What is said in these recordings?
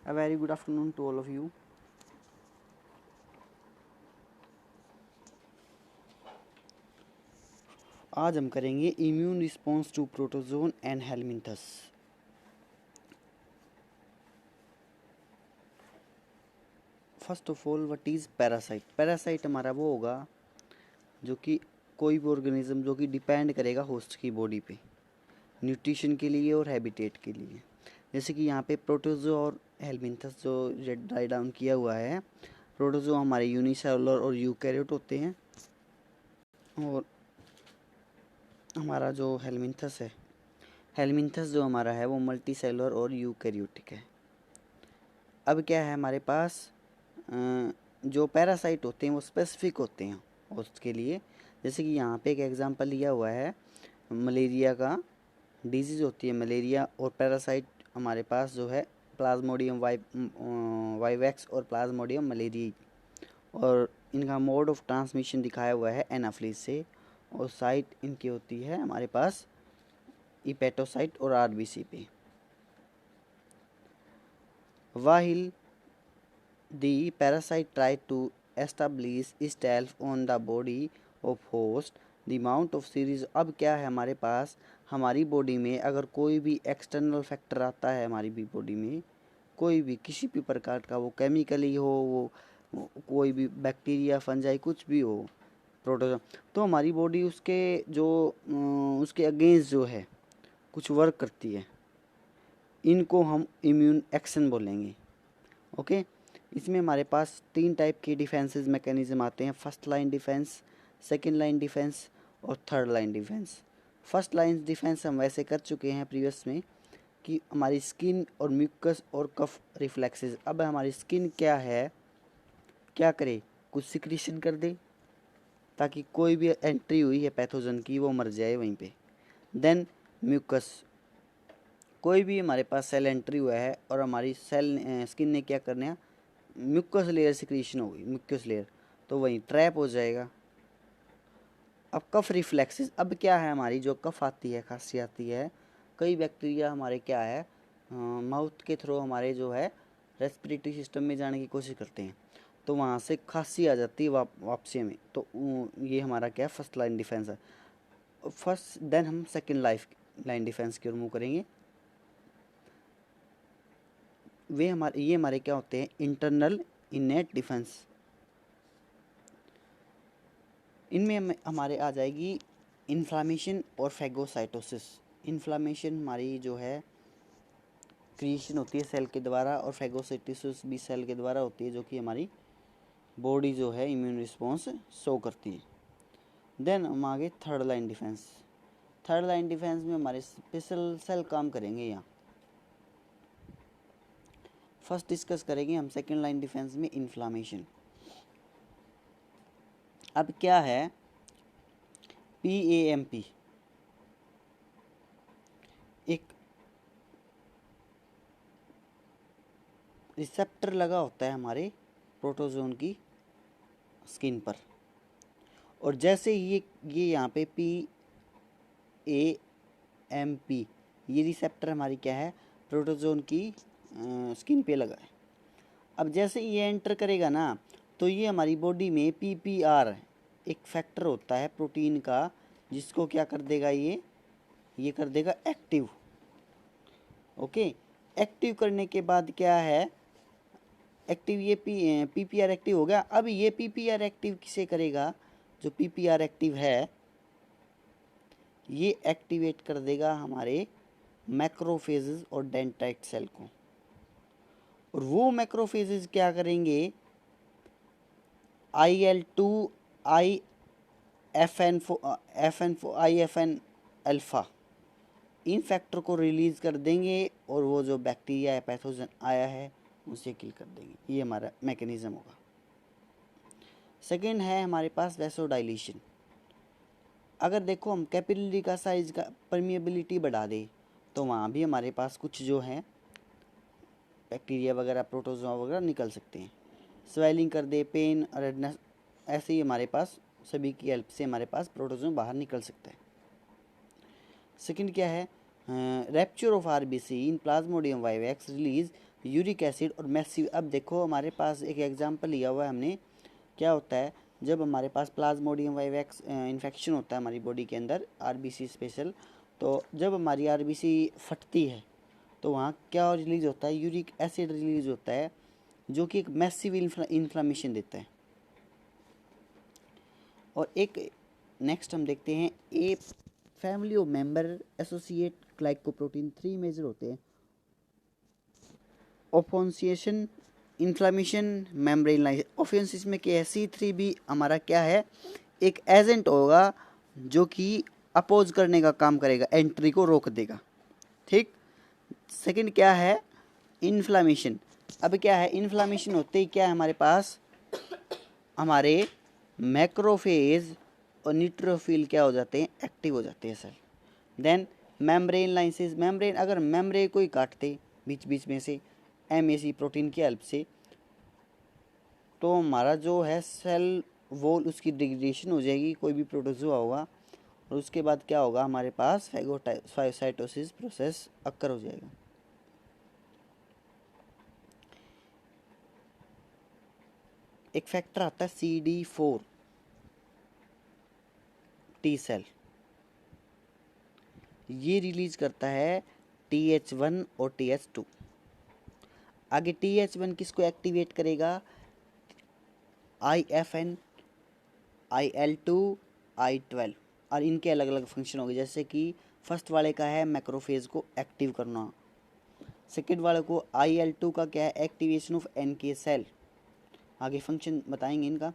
A very good afternoon to all of you. आज हम करेंगे immune response to protozoan and helminths. First of all what is parasite. Parasite हमारा वो होगा जो कि कोई भी ऑर्गेनिज्म जो कि डिपेंड करेगा होस्ट की बॉडी पे न्यूट्रिशन के लिए और हैबिटेट के लिए। जैसे कि यहाँ पे प्रोटोजो और हेलमिंथस जो राइट डाउन किया हुआ है, प्रोटोजो हमारे यूनिसेलुलर और यूकैरियोट होते हैं और हमारा जो हेलमिंथस है, हेलमिंथस जो हमारा है वो मल्टी सेलुलर और यूकैरियोटिक है। अब क्या है हमारे पास जो पैरासाइट होते हैं वो स्पेसिफिक होते हैं होस्ट के लिए। जैसे कि यहाँ पे एक एग्जांपल लिया हुआ है, मलेरिया का डिजीज़ होती है मलेरिया, और पैरासाइट हमारे पास जो है प्लाज्मोडियम वाइवैक्स और प्लाज्मोडियम मलेरियाई, और इनका मोड ऑफ ट्रांसमिशन दिखाया हुआ है एनाफ्लिस से, और साइट इनकी होती है हमारे पास हिपेटोसाइट और आरबीसी पे। While the parasite try to establish itself on the body of host, the amount of series। अब क्या है हमारे पास, हमारी बॉडी में अगर कोई भी एक्सटर्नल फैक्टर आता है हमारी भी बॉडी में, कोई भी किसी भी प्रकार का, वो केमिकली हो, वो कोई भी बैक्टीरिया फंजाई कुछ भी हो प्रोटोजोन, तो हमारी बॉडी उसके जो उसके अगेंस्ट जो है कुछ वर्क करती है। इनको हम इम्यून एक्शन बोलेंगे। ओके, इसमें हमारे पास 3 टाइप के डिफेंसेस मैकेनिज्म आते हैं। First line defence, second line defence और third line defence. First line defence हम वैसे कर चुके हैं प्रीवियस में कि हमारी स्किन और म्यूकस और कफ रिफ्लेक्सेस। अब हमारी स्किन क्या है, क्या करे, कुछ सिक्रीशन कर दे ताकि कोई भी एंट्री हुई है पैथोजन की वो मर जाए वहीं पे। देन म्यूकस, कोई भी हमारे पास सेल एंट्री हुआ है और हमारी सेल स्किन ने क्या करना है, म्यूकस लेयर सिक्रीशन हो गई, म्यूकस लेयर, तो वहीं ट्रैप हो जाएगा। अब कफ रिफ्लेक्सेस, अब क्या है हमारी जो कफ आती है, खांसी आती है, कई बैक्टीरिया हमारे क्या है माउथ के थ्रू हमारे जो है रेस्पिरेटरी सिस्टम में जाने की कोशिश करते हैं, तो वहाँ से खांसी आ जाती है वापसी में। तो ये हमारा क्या है, फर्स्ट लाइन डिफेंस है। फर्स्ट देन हम सेकेंड लाइन डिफेंस की ओर मूव करेंगे। ये हमारे क्या होते हैं, इंटरनल इनेट डिफेंस। इनमें हमारे आ जाएगी इन्फ्लामेशन और फैगोसाइटोसिस। इन्फ्लामेशन हमारी जो है क्रिएशन होती है सेल के द्वारा, और फैगोसाइटोसिस भी सेल के द्वारा होती है, जो कि हमारी बॉडी जो है इम्यून रिस्पॉन्स शो करती है। देन हम आगे third line defence. Third line defence में हमारे स्पेशल सेल काम करेंगे। यहाँ फर्स्ट डिस्कस करेंगे हम सेकेंड लाइन डिफेंस में इन्फ्लामेशन। अब क्या है, PAMP एक रिसेप्टर लगा होता है हमारे प्रोटोजोन की स्किन पर, और जैसे ही ये यहाँ पे PAMP ये रिसेप्टर हमारी क्या है, प्रोटोजोन की स्किन पे लगा है। अब जैसे ये एंटर करेगा ना, तो ये हमारी बॉडी में PPR एक फैक्टर होता है प्रोटीन का, जिसको क्या कर देगा, ये कर देगा एक्टिव। ओके, एक्टिव करने के बाद क्या है, एक्टिव ये PPR एक्टिव हो गया। अब ये PPR एक्टिव किसे करेगा, जो PPR एक्टिव है ये एक्टिवेट कर देगा हमारे मैक्रोफेजेस और डेंड्राइट सेल को, और वो मैक्रोफेजेस क्या करेंगे, IL-2 IFN अल्फा इन फैक्टर को रिलीज कर देंगे, और वो जो बैक्टीरिया है पैथोजन आया है उसे किल कर देंगे। ये हमारा मैकेनिज्म होगा। सेकेंड है हमारे पास वैसोडाइलेशन। अगर देखो हम कैपिलरी का साइज का परमिएबिलिटी बढ़ा दे, तो वहाँ भी हमारे पास कुछ जो है बैक्टीरिया वगैरह प्रोटोजोआ वगैरह निकल सकते हैं। स्वेलिंग कर दे, पेन, रेडनेस, ऐसे ही हमारे पास सभी की हेल्प से हमारे पास प्रोटोजोआ बाहर निकल सकता है। सेकंड क्या है, rapture of RBC in Plasmodium vivax release uric acid और मैसिव। अब देखो हमारे पास एक एग्जांपल लिया हुआ है हमने। क्या होता है जब हमारे पास प्लाज्मोडियम वाइवेक्स इन्फेक्शन होता है हमारी बॉडी के अंदर, आरबीसी स्पेशल, तो जब हमारी आरबीसी फटती है तो वहाँ क्या रिलीज होता है, यूरिक एसिड रिलीज होता है, जो कि एक मैसिव इन्फ्लामेशन देता है। और एक नेक्स्ट हम देखते हैं a family of member associate glycoprotein 3 major होते हैं। Opsonisation, inflammation, membrane lysis. ओफेंसिस में KC3 भी हमारा क्या है, एक एजेंट होगा जो कि अपोज करने का काम करेगा, एंट्री को रोक देगा। ठीक। सेकंड क्या है, इन्फ्लामेशन। अब क्या है, इन्फ्लामेशन होते ही क्या है हमारे पास, हमारे मैक्रोफेज और न्यूट्रोफिल क्या हो जाते हैं, एक्टिव हो जाते हैं sir. Then membrane lysis, membrane अगर मेम्ब्रेन को ही काटते बीच बीच में से MAC प्रोटीन की हेल्प से, तो हमारा जो है सेल वॉल उसकी डिग्रेडेशन हो जाएगी, कोई भी प्रोटोजोआ होगा, और उसके बाद क्या होगा हमारे पास फागोसाइटोसिस प्रोसेस अक्कर हो जाएगा। एक फैक्टर आता है CD4 T सेल, ये रिलीज करता है TH1 और TH2। आगे TH1 किसको एक्टिवेट करेगा, IFN, IL2, I12, और इनके अलग अलग फंक्शन होंगे। जैसे कि फर्स्ट वाले का है मैक्रोफेज को एक्टिव करना, सेकेंड वाले को IL2 का क्या है, एक्टिवेशन ऑफ NK सेल, आगे फंक्शन बताएंगे इनका।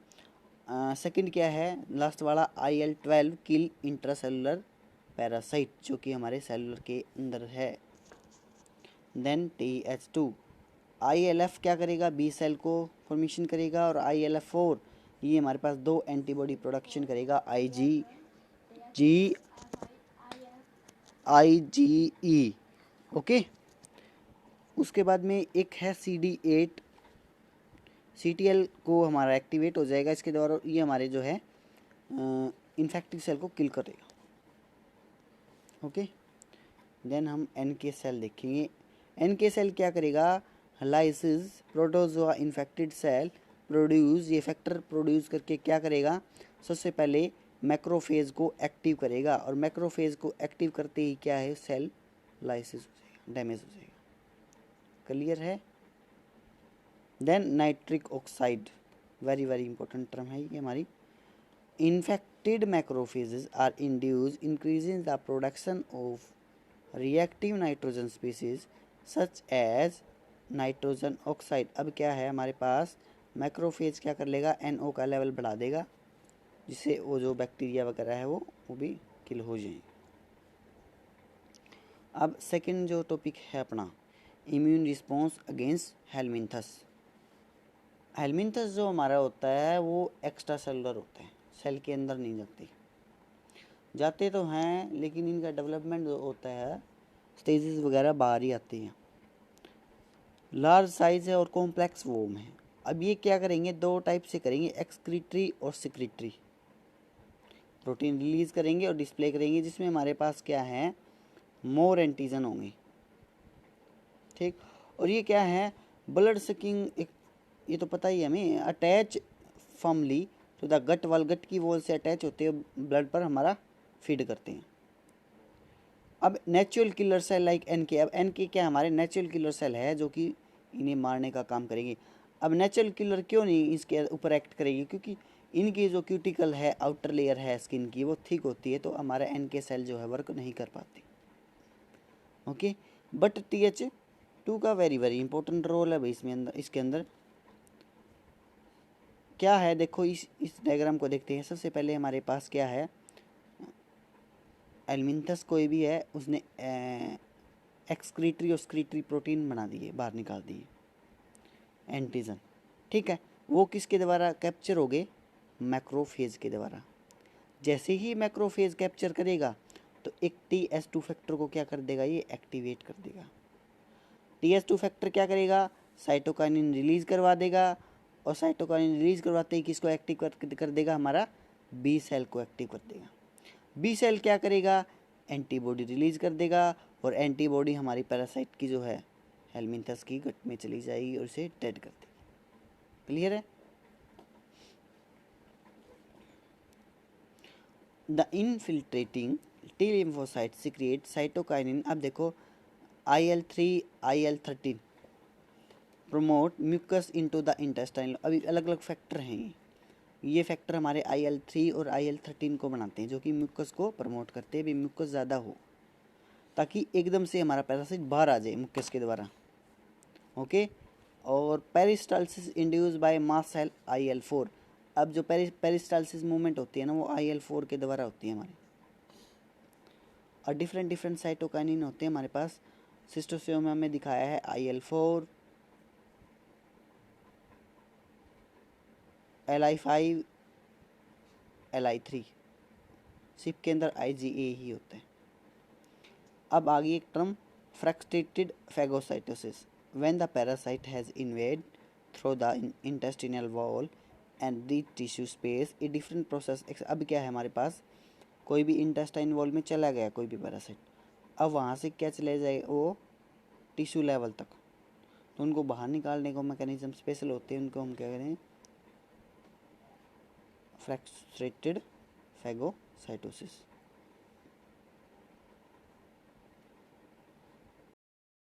सेकंड क्या है लास्ट वाला, IL12 किल इंट्रासेलुलर पैरासाइट, जो कि हमारे सेलुलर के अंदर है। देन TH2, ILF क्या करेगा, बी सेल को फॉर्मेशन करेगा, और ILF4 ये हमारे पास दो एंटीबॉडी प्रोडक्शन करेगा, IgE। ओके। उसके बाद में एक है CD8, CTL को हमारा एक्टिवेट हो जाएगा इसके द्वारा, ये हमारे जो है इन्फेक्टिव सेल को किल करेगा। ओके। देन हम NK सेल देखेंगे। NK सेल क्या करेगा, lysis protozoa infected cell produce, ये फैक्टर प्रोड्यूस करके क्या करेगा, सबसे पहले मैक्रोफेज को एक्टिव करेगा, और मैक्रोफेज को एक्टिव करते ही क्या है, सेल लाइसिस हो जाएगा, डैमेज हो जाएगा। क्लियर है। Then nitric oxide, very very important term है ये हमारी। Infected macrophages are induce increasing the production of reactive nitrogen species such as nitrogen oxide. अब क्या है हमारे पास, मैक्रोफेज क्या कर लेगा, NO का लेवल बढ़ा देगा, जिससे वो जो बैक्टीरिया वगैरह है वो भी किल हो जाएंगे। अब सेकंड जो टॉपिक है अपना, immune response against helminths. Helminths जो हमारा होता है वो एक्स्ट्रा सेलुलर होता है, सेल के अंदर नहीं जाते, जाते तो हैं लेकिन इनका डेवलपमेंट जो होता है स्टेजेस वगैरह बाहर ही आती हैं। लार्ज साइज है और कॉम्प्लेक्स वोम है। अब ये क्या करेंगे, दो टाइप से करेंगे, एक्सक्रीटरी और सिक्रीटरी। प्रोटीन रिलीज करेंगे और डिस्प्ले करेंगे, जिसमें हमारे पास क्या है, मोर एंटीजन होंगे। ठीक। और ये क्या है, ब्लड सकिंग, एक ये तो पता ही है हमें, attach firmly to the gut wall, gut की वॉल से अटैच होते हैं, ब्लड पर हमारा फीड करते हैं। अब natural killer cell like NK, अब NK क्या हमारे नेचुरल किलर सेल है जो कि इन्हें मारने का काम करेंगे। अब नेचुरल किलर क्यों नहीं इसके ऊपर एक्ट करेगी, क्योंकि इनकी जो क्यूटिकल है, आउटर लेयर है स्किन की, वो थिक होती है, तो हमारे NK सेल जो है वर्क नहीं कर पाती। ओके। बट TH2 का वेरी वेरी इंपॉर्टेंट रोल है भाई इसके अंदर क्या है, देखो इस डायग्राम को देखते हैं। सबसे पहले हमारे पास क्या है, एलमिंथस कोई भी है, उसने एक्सक्रीटरी और स्क्रीटरी प्रोटीन बना दिए, बाहर निकाल दिए, एंटीजन। ठीक है, वो किसके द्वारा कैप्चर हो गए, मैक्रोफेज के द्वारा। जैसे ही मैक्रोफेज कैप्चर करेगा तो एक TH2 फैक्टर को क्या कर देगा, ये एक्टिवेट कर देगा। TH2 फैक्टर क्या करेगा, साइटोकाइनिन रिलीज करवा देगा, और साइटोकाइनिन रिलीज करवाते ही किसको एक्टिव कर देगा, हमारा बी सेल को एक्टिव कर देगा। बी सेल क्या करेगा, एंटीबॉडी रिलीज कर देगा, और एंटीबॉडी हमारी पैरासाइट की जो है हेलमिंथस की गट में चली जाएगी और इसे डेड कर देगी। क्लियर है? The infiltrating T lymphocyte secrete cytokinin. अब देखो IL-3 IL-13 promote mucus into the intestine. अभी अलग अलग फैक्टर हैं ये फैक्टर हमारे IL-3 और IL-13 को बनाते हैं जो कि म्यूकस को प्रमोट करते हैं, भी म्यूकस ज़्यादा हो ताकि एकदम से हमारा पैरासाइट बाहर आ जाए म्यूकस के द्वारा। ओके। और peristalsis induce by mast cell IL-4। अब जो पेरिस्टाल्सिस मूवमेंट होती है ना वो IL-4 के द्वारा होती है हमारे। और डिफरेंट डिफरेंट साइटोकाइनिन होते हैं हमारे पास। सिस्टोसियोमा में दिखाया है IL-4, Li5, Li3। सिप के अंदर IgA ही होता है। अब आगे एक term frustrated phagocytosis. When the parasite has invade through the intestinal wall and reach tissue space a different process. अब क्या है हमारे पास, कोई भी इंटेस्टाइन वॉल में चला गया कोई भी पैरासाइट, अब वहाँ से क्या चले जाए वो टिश्यू लेवल तक, तो उनको बाहर निकालने को मैकेनिज्म स्पेशल होते हैं, उनको हम क्या करें फ्रस्ट्रेटेड फैगोसाइटोसिस।